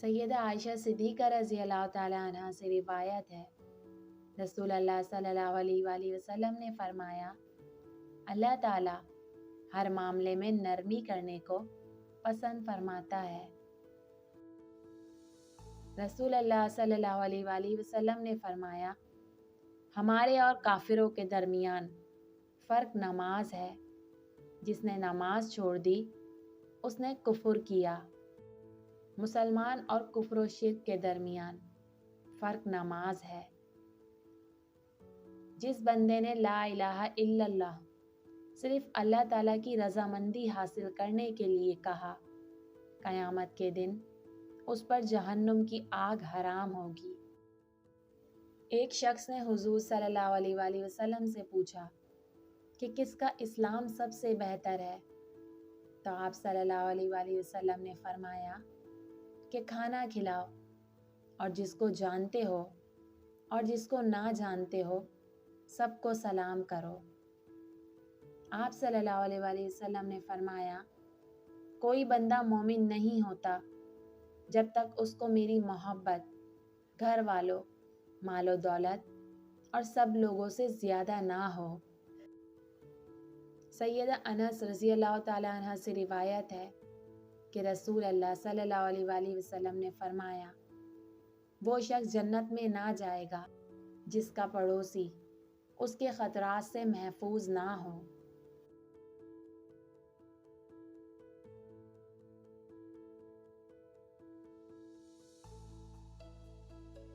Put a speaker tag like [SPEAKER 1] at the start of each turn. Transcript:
[SPEAKER 1] سیدہ عائشہ صدیقہ رضی اللہ تعالیٰ عنہ سے روایت ہے، رسول اللہ صلی اللہ علیہ وآلہ وسلم نے فرمایا، اللہ تعالیٰ ہر معاملے میں نرمی کرنے کو پسند فرماتا ہے۔ رسول اللہ صلی اللہ علیہ وآلہ وسلم نے فرمایا، ہمارے اور کافروں کے درمیان فرق نماز ہے، جس نے نماز چھوڑ دی اس نے کفر کیا۔ مسلمان اور کفر و شرک کے درمیان فرق نماز ہے۔ جس بندے نے لا الہ الا اللہ صرف اللہ تعالیٰ کی رضامندی حاصل کرنے کے لیے کہا، قیامت کے دن اس پر جہنم کی آگ حرام ہوگی۔ ایک شخص نے حضور صلی اللہ علیہ وآلہ وسلم سے پوچھا کہ کس کا اسلام سب سے بہتر ہے؟ تو آپ صلی اللہ علیہ وآلہ وسلم نے فرمایا کہ کھانا کھلاؤ اور جس کو جانتے ہو اور جس کو نہ جانتے ہو سب کو سلام کرو۔ آپ صلی اللہ علیہ وآلہ وسلم نے فرمایا، کوئی بندہ مومن نہیں ہوتا جب تک اس کو میری محبت گھر والوں، مال و دولت اور سب لوگوں سے زیادہ نہ ہو۔ سیدہ انس رضی اللہ تعالیٰ عنہ سے روایت ہے کہ رسول اللہ صلی اللہ علیہ وآلہ وسلم نے فرمایا، وہ شخص جنت میں نہ جائے گا جس کا پڑوسی اس کے خطرات سے محفوظ نہ ہو۔